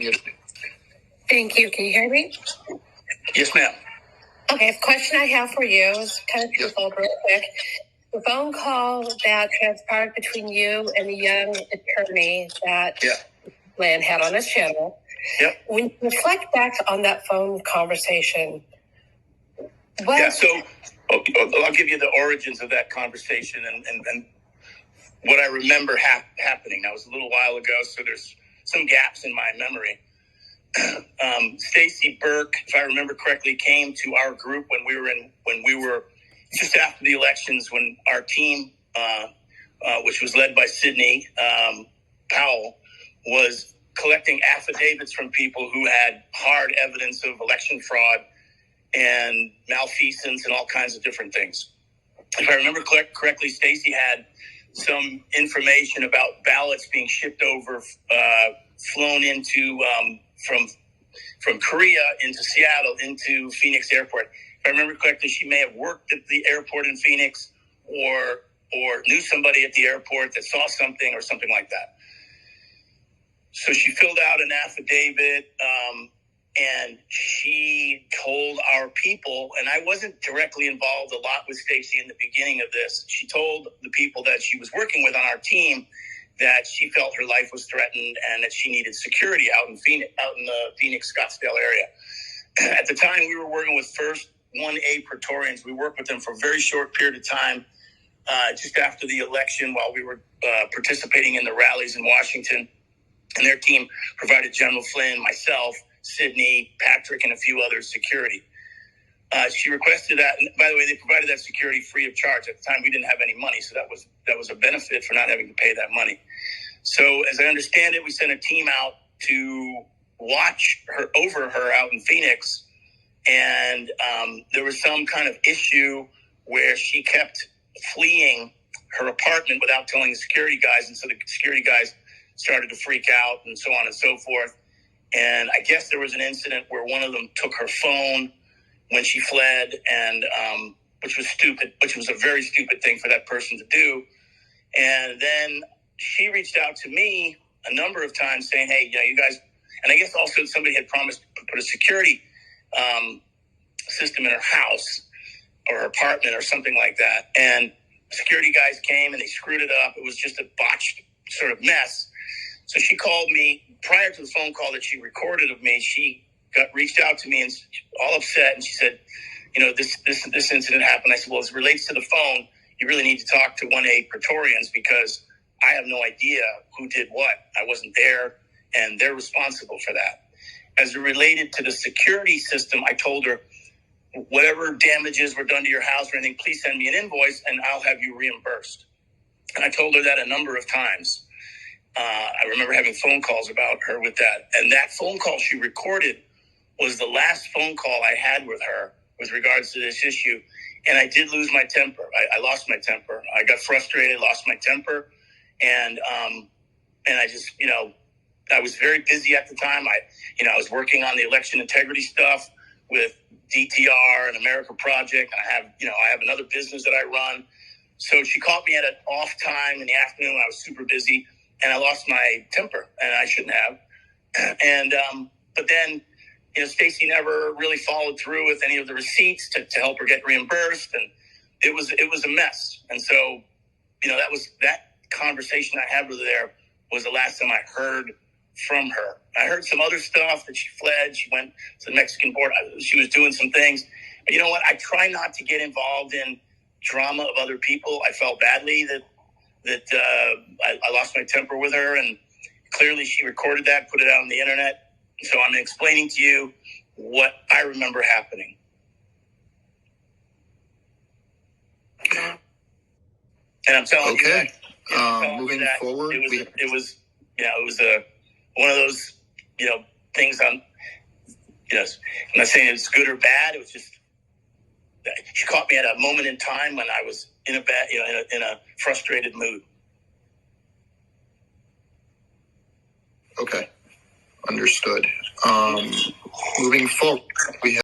unmuted. Thank you. Can you hear me? Yes, ma'am. Okay, the question I have for you is kind of twofold real quick. The phone call that transpired between you and the young attorney that Flynn had on his channel. Yep. When you reflect back on that phone conversation, so I'll give you the origins of that conversation and what I remember happening. That was a little while ago, so there's some gaps in my memory. Staci Burk, if I remember correctly, came to our group when we were just after the elections, when our team, which was led by Sidney Powell, was collecting affidavits from people who had hard evidence of election fraud and malfeasance and all kinds of different things. If I remember correctly, Staci had some information about ballots being shipped over, flown into from Korea into Seattle into Phoenix Airport. If I remember correctly, she may have worked at the airport in Phoenix or knew somebody at the airport that saw something or something like that. So she filled out an affidavit, and she told our people, and I wasn't directly involved a lot with Staci in the beginning of this. She told the people that she was working with on our team that she felt her life was threatened and that she needed security out in the Phoenix, Scottsdale area. At the time, we were working with First 1A Praetorians. We worked with them for a very short period of time, just after the election, while we were participating in the rallies in Washington. And their team provided General Flynn, myself, Sidney, Patrick, and a few others security. She requested that, and by the way, they provided that security free of charge. At the time, we didn't have any money, so that was a benefit for not having to pay that money. So, as I understand it, we sent a team out to watch over her out in Phoenix, and there was some kind of issue where she kept fleeing her apartment without telling the security guys, and so the security guys started to freak out, and so on and so forth. And I guess there was an incident where one of them took her phone when she fled, and which was stupid, which was a very stupid thing for that person to do. And then she reached out to me a number of times saying, hey, you guys, and I guess also somebody had promised to put a security system in her house or her apartment or something like that. And security guys came and they screwed it up. It was just a botched sort of mess. So she called me prior to the phone call that she recorded of me. She reached out to me and all upset, and she said, this incident happened. I said, well, as it relates to the phone, you really need to talk to 1A Praetorians because I have no idea who did what. I wasn't there, and they're responsible for that. As it related to the security system, I told her, whatever damages were done to your house or anything, please send me an invoice and I'll have you reimbursed. And I told her that a number of times. I remember having phone calls about her with that. And that phone call she recorded was the last phone call I had with her with regards to this issue. And I did lose my temper. I lost my temper. I got frustrated, lost my temper. And I just, I was very busy at the time. I was working on the election integrity stuff with DTR and America Project. And I have another business that I run. So she caught me at an off time in the afternoon when I was super busy. And I lost my temper, and I shouldn't have. And but then, Staci never really followed through with any of the receipts to help her get reimbursed, and it was a mess. And so, that conversation I had with her there was the last time I heard from her. I heard some other stuff that she fled. She went to the Mexican border. She was doing some things. But you know what? I try not to get involved in drama of other people. I felt badly that I lost my temper with her, and clearly she recorded that, put it out on the internet. So I'm explaining to you what I remember happening. And I'm telling you that. Moving forward, it was one of those things. I'm not saying it's good or bad. It was just she caught me at a moment in time when I was in a frustrated mood. Okay, understood. Moving forward, we have